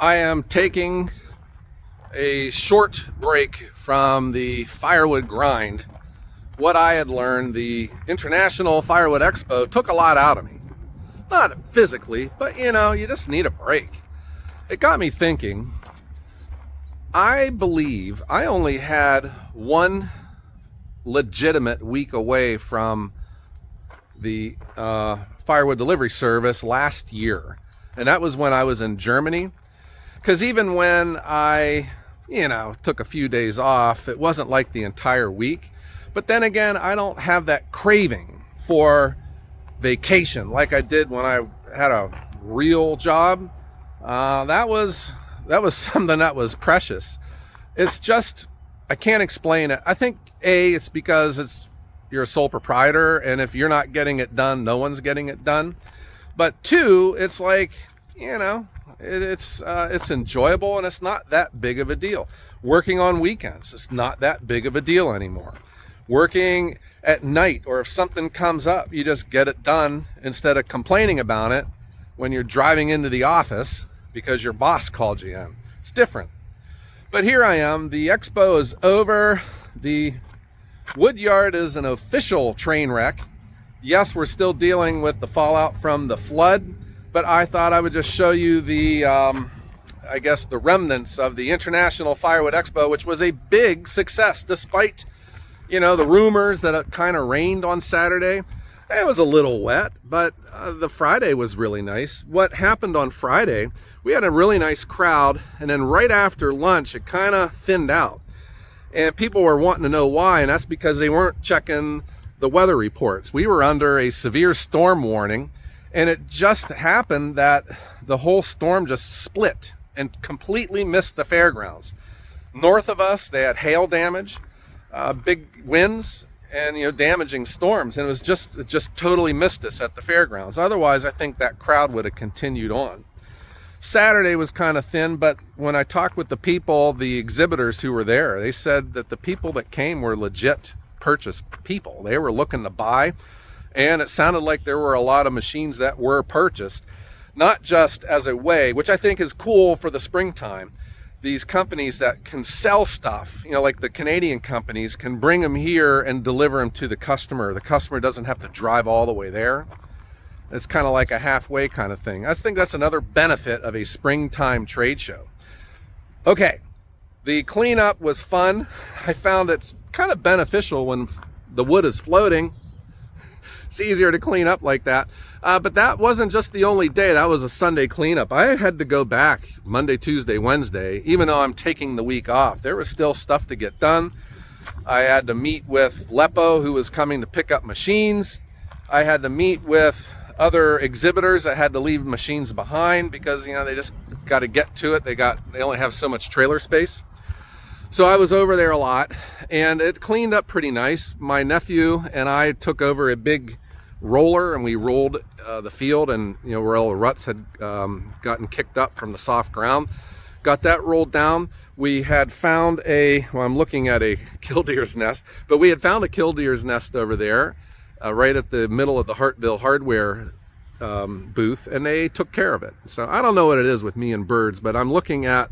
I am taking a short break from the firewood grind. What I had learned, the International Firewood Expo took a lot out of me. Not physically, but you just need a break. It got me thinking. I believe I only had one legitimate week away from the firewood delivery service last year. And that was when I was in Germany. Because even when I, took a few days off, it wasn't like the entire week. But then again, I don't have that craving for vacation like I did when I had a real job. That was something that was precious. It's just, I can't explain it. I think it's because you're a sole proprietor, and if you're not getting it done, no one's getting it done. But two, it's like, it's enjoyable, and it's not that big of a deal. Working on weekends, it's not that big of a deal anymore. Working at night, or if something comes up, you just get it done instead of complaining about it when you're driving into the office because your boss called you in. It's different. But here I am. The expo is over. The wood yard is an official train wreck. Yes, we're still dealing with the fallout from the flood, but I thought I would just show you the, the remnants of the International Firewood Expo, which was a big success despite the rumors that it kind of rained on Saturday. It was a little wet, but the Friday was really nice. What happened on Friday, we had a really nice crowd, and then right after lunch, it kind of thinned out. And people were wanting to know why, and that's because they weren't checking the weather reports. We were under a severe storm warning, and it just happened that the whole storm just split and completely missed the fairgrounds. North of us, they had hail damage, big winds, and damaging storms, and it just totally missed us at the fairgrounds. Otherwise, I think that crowd would have continued on. Saturday was kind of thin, but when I talked with the exhibitors who were there, they said that the people that came were legit purchase people. They were looking to buy, and it sounded like there were a lot of machines that were purchased, not just as a way, which I think is cool for the springtime. These companies that can sell stuff, like the Canadian companies, can bring them here and deliver them to the customer. The customer doesn't have to drive all the way there. It's kind of like a halfway kind of thing. I think that's another benefit of a springtime trade show. Okay, the cleanup was fun. I found it's kind of beneficial when the wood is floating. It's easier to clean up like that. But that wasn't just the only day. That was a Sunday cleanup. I had to go back Monday, Tuesday, Wednesday, even though I'm taking the week off. There was still stuff to get done. I had to meet with Lepo, who was coming to pick up machines. I had to meet with other exhibitors that had to leave machines behind because, they just got to get to it. They only have so much trailer space. So I was over there a lot, and it cleaned up pretty nice. My nephew and I took over a big roller, and we rolled the field, and where all the ruts had gotten kicked up from the soft ground. Got that rolled down. We had found I'm looking at a killdeer's nest, but we had found a killdeer's nest over there, right at the middle of the Hartville hardware booth, and they took care of it. So I don't know what it is with me and birds, but I'm looking at,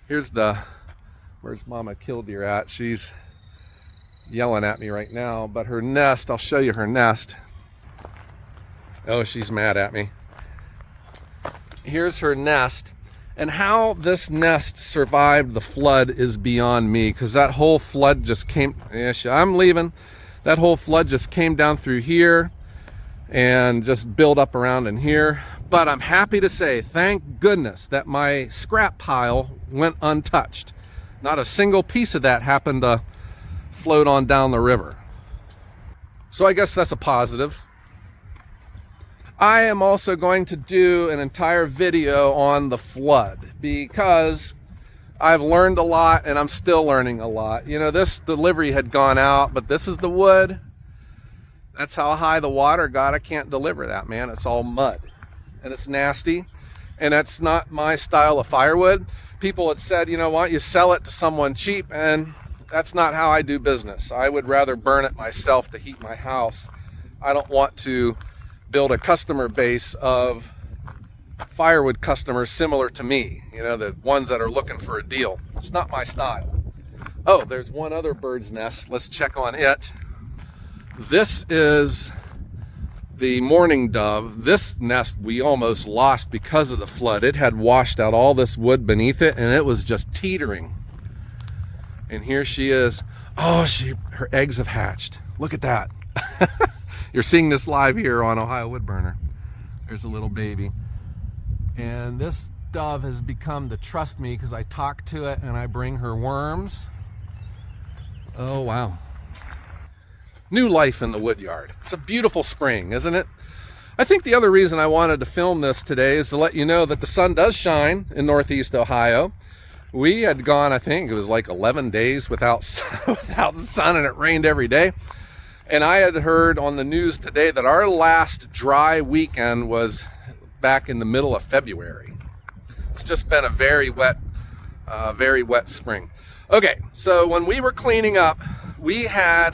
where's Mama Killdeer at? She's yelling at me right now, but her nest, I'll show you her nest. Oh, she's mad at me. Here's her nest. And how this nest survived the flood is beyond me, because that whole flood just came, I'm leaving. That whole flood just came down through here and just built up around in here. But I'm happy to say, thank goodness, that my scrap pile went untouched. Not a single piece of that happened to float on down the river. So I guess that's a positive. I am also going to do an entire video on the flood because I've learned a lot, and I'm still learning a lot. This delivery had gone out, but this is the wood. That's how high the water got. I can't deliver that, man. It's all mud, and it's nasty, and that's not my style of firewood. People had said, why don't you sell it to someone cheap? And that's not how I do business. I would rather burn it myself to heat my house. I don't want to build a customer base of firewood customers similar to me, you know, the ones that are looking for a deal. It's not my style. Oh, there's one other bird's nest. Let's check on it. This is the mourning dove. This nest we almost lost because of the flood. It had washed out all this wood beneath it, and it was just teetering. And here she is. Oh, her eggs have hatched. Look at that. You're seeing this live here on Ohio Woodburner. There's a little baby. And this dove has become the trust me because I talk to it and I bring her worms. Oh, wow. New life in the wood yard. It's a beautiful spring, isn't it? I think the other reason I wanted to film this today is to let you know that the sun does shine in Northeast Ohio. We had gone, I think it was like 11 days without the sun, and it rained every day. And I had heard on the news today that our last dry weekend was back in the middle of February. It's just been a very wet spring. Okay, so when we were cleaning up, we had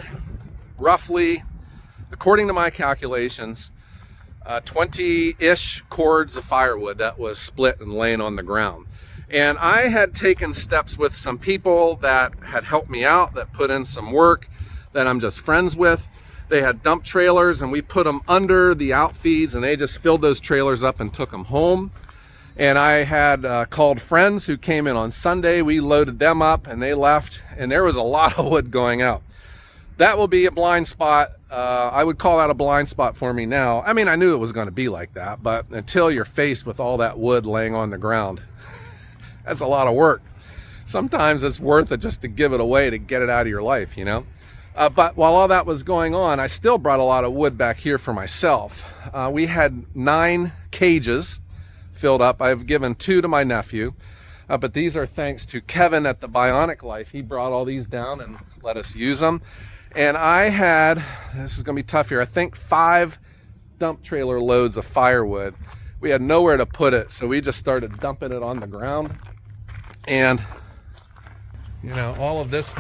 roughly, according to my calculations, 20-ish cords of firewood that was split and laying on the ground. And I had taken steps with some people that had helped me out, that put in some work, that I'm just friends with. They had dump trailers, and we put them under the outfeeds, and they just filled those trailers up and took them home. And I had called friends who came in on Sunday. We loaded them up and they left, and there was a lot of wood going out. That will be a blind spot. I would call that a blind spot for me now. I mean, I knew it was going to be like that, but until you're faced with all that wood laying on the ground, that's a lot of work. Sometimes it's worth it just to give it away to get it out of your life, you know? But while all that was going on, I still brought a lot of wood back here for myself. We had 9 cages filled up. I've given 2 to my nephew, but these are thanks to Kevin at the Bionic Life. He brought all these down and let us use them. And I had, this is gonna be tough here, I think 5 dump trailer loads of firewood. We had nowhere to put it, so we just started dumping it on the ground. And you know, all of this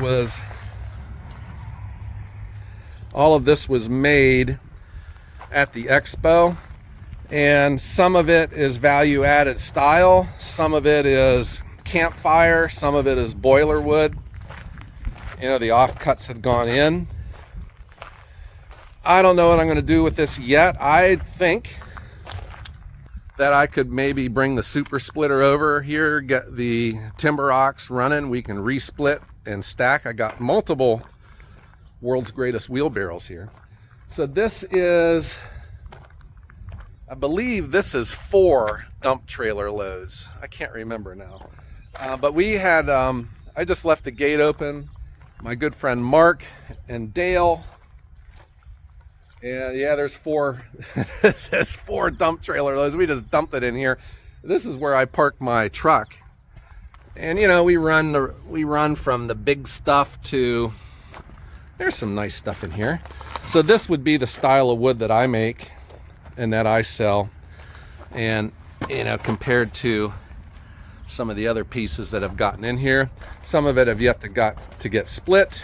was made at the expo. And some of it is value added style, some of it is campfire, some of it is boiler wood. You know, the offcuts had gone in. I don't know what I'm going to do with this yet. I think that I could maybe bring the super splitter over here, get the timber ox running. We can resplit and stack. I got multiple world's greatest wheelbarrows here. So this is, I believe this is 4 dump trailer loads. I can't remember now. But we had, I just left the gate open. My good friend Mark and Dale. And yeah, there's 4, there's 4 dump trailer loads. We just dumped it in here. This is where I park my truck. And you know, we run from the big stuff to, there's some nice stuff in here. So this would be the style of wood that I make and that I sell, and you know, compared to some of the other pieces that have gotten in here, some of it have yet to get split.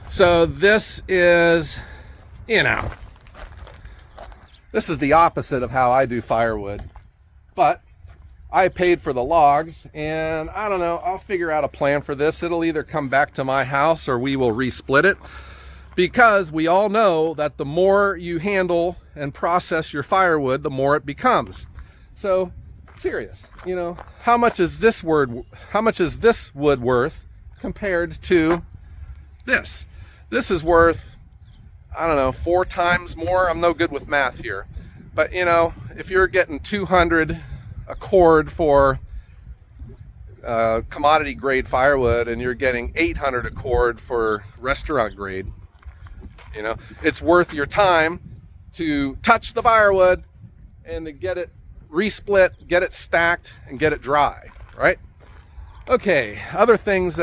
So this is, you know, this is the opposite of how I do firewood, but I paid for the logs, and I don't know, I'll figure out a plan for this. It'll either come back to my house or we will resplit it. Because we all know that the more you handle and process your firewood, the more it becomes. So, serious, you know, how much is this wood worth compared to this? This is worth, I don't know, 4 times more. I'm no good with math here. But, you know, if you're getting 200 a cord for commodity grade firewood and you're getting 800 a cord for restaurant grade, you know, it's worth your time to touch the firewood and to get it resplit, get it stacked, and get it dry, right? Okay, other things.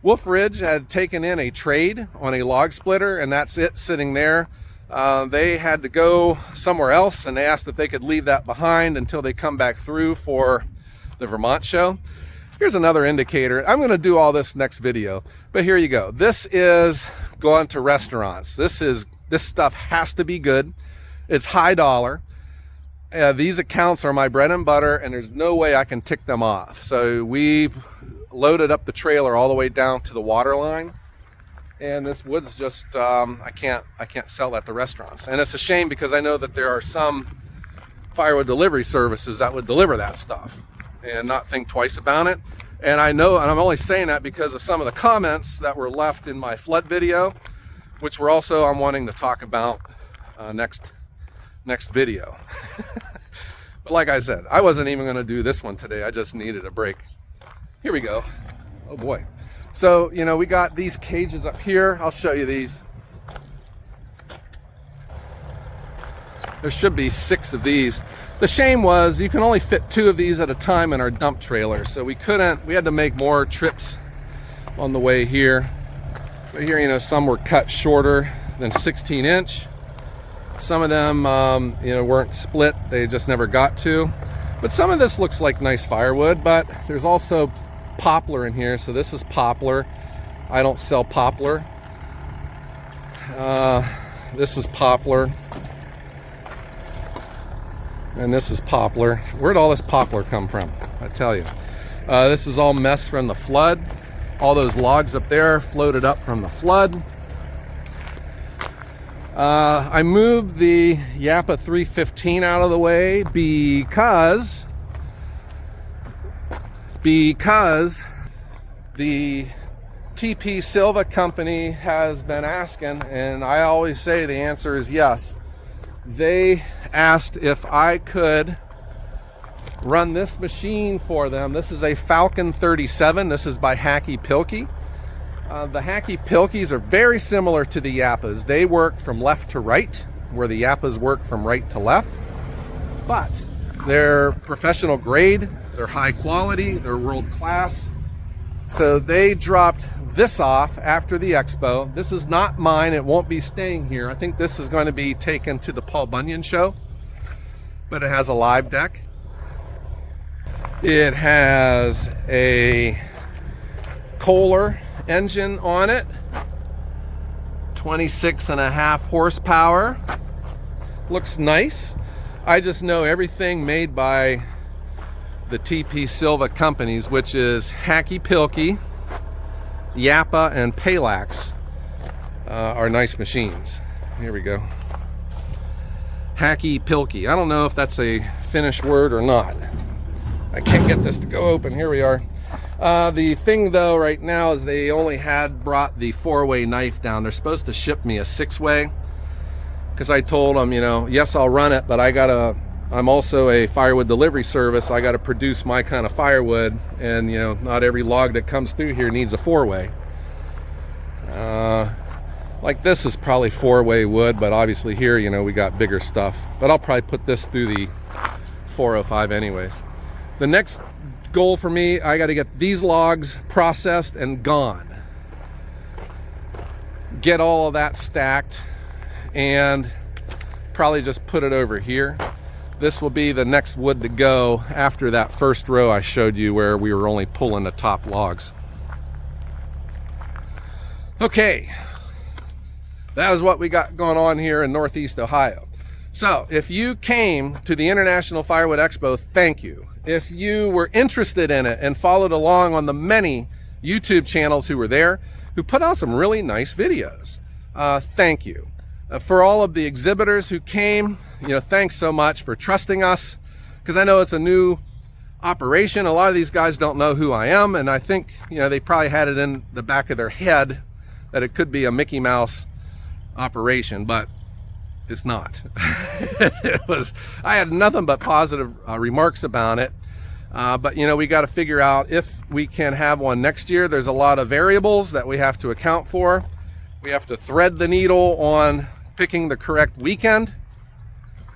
Wolf Ridge had taken in a trade on a log splitter, and that's it sitting there. They had to go somewhere else, and they asked if they could leave that behind until they come back through for the Vermont show. Here's another indicator. I'm going to do all this next video, but here you go. This is going to restaurants. This stuff has to be good. It's high dollar. these accounts are my bread and butter, and there's no way I can tick them off. So we loaded up the trailer all the way down to the water line, and this wood's just I can't sell at the restaurants. And it's a shame, because I know that there are some firewood delivery services that would deliver that stuff and not think twice about it. And I know, and I'm only saying that because of some of the comments that were left in my flood video, which we're also I'm wanting to talk about next video. But like I said, I wasn't even going to do this one today. I just needed a break. Here we go. Oh boy. So, you know, we got these cages up here. I'll show you these. There should be 6 of these. The shame was you can only fit 2 of these at a time in our dump trailer. So we had to make more trips on the way here. But here, you know, some were cut shorter than 16 inch. Some of them, you know, weren't split. They just never got to. But some of this looks like nice firewood, but there's also poplar in here. So this is poplar. I don't sell poplar. This is poplar. And this is poplar. Where'd all this poplar come from? I tell you. This is all mess from the flood. All those logs up there floated up from the flood. I moved the Japa 315 out of the way because the TP Silva company has been asking, and I always say the answer is yes. They asked if I could run this machine for them. This is a Falcon 37. This is by Hacky Pilkey. The Hacky Pilkeys are very similar to the Japas. They work from left to right, where the Japas work from right to left. But they're professional grade, they're high quality, they're world class. So they dropped this off after the expo. This is not mine. It won't be staying here. I think this is going to be taken to the Paul Bunyan show. But it has a live deck. It has a Kohler engine on it, 26.5 horsepower. Looks nice. I just know everything made by the TP Silva companies, which is Hacky Pilkey, Japa, and Palax, are nice machines. Here we go. Hacky Pilkey. I don't know if that's a Finnish word or not. I can't get this to go open. Here we are. The thing though right now is they only had brought the 4-way knife down. They're supposed to ship me a 6-way, because I told them, you know, yes, I'll run it, but I'm also a firewood delivery service. I got to produce my kind of firewood, and you know, not every log that comes through here needs a 4-way. Like this is probably 4-way wood, but obviously here, you know, we got bigger stuff. But I'll probably put this through the 405 anyways. The next goal for me, I got to get these logs processed and gone. Get all of that stacked and probably just put it over here. This will be the next wood to go after that first row I showed you where we were only pulling the top logs. Okay, that is what we got going on here in Northeast Ohio. So if you came to the International Firewood Expo, thank you. If you were interested in it and followed along on the many YouTube channels who were there, who put out some really nice videos, thank you. For all of the exhibitors who came, you know, thanks so much for trusting us, because I know it's a new operation. A lot of these guys don't know who I am, and I think, you know, they probably had it in the back of their head that it could be a Mickey Mouse operation, but it's not. I had nothing but positive remarks about it. But you know, we got to figure out if we can have one next year. There's a lot of variables that we have to account for. We have to thread the needle on picking the correct weekend,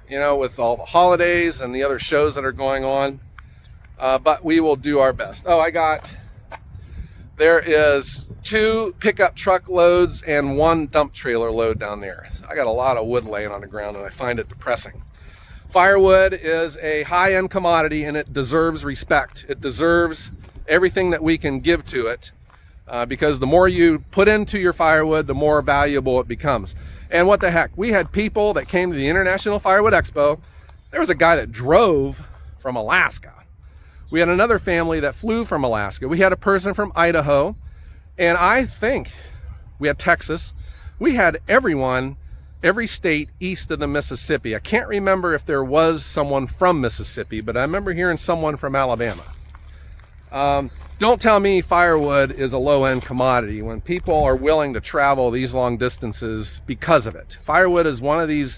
you know, with all the holidays and the other shows that are going on. But we will do our best. Oh, there is 2 pickup truck loads and 1 dump trailer load down there. I got a lot of wood laying on the ground, and I find it depressing. Firewood is a high-end commodity, and it deserves respect. It deserves everything that we can give to it, because the more you put into your firewood, the more valuable it becomes. And what the heck, we had people that came to the International Firewood Expo There was a guy that drove from Alaska. We had another family that flew from Alaska. We had a person from Idaho. And I think we had Texas. We had everyone, every state east of the Mississippi. I can't remember if there was someone from Mississippi, but I remember hearing someone from Alabama. Don't tell me firewood is a low-end commodity when people are willing to travel these long distances because of it. Firewood is one of these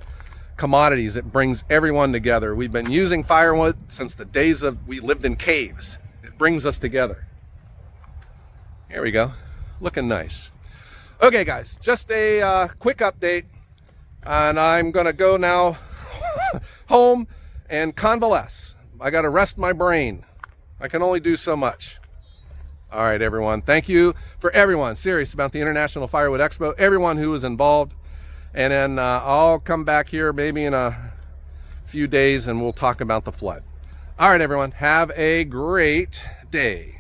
commodities that brings everyone together. We've been using firewood since the days of we lived in caves. It brings us together. Here we go. Looking nice. Okay, guys, just a quick update. And I'm going to go now home and convalesce. I got to rest my brain. I can only do so much. All right, everyone. Thank you for everyone serious about the International Firewood Expo, everyone who was involved. And then I'll come back here maybe in a few days and we'll talk about the flood. All right, everyone. Have a great day.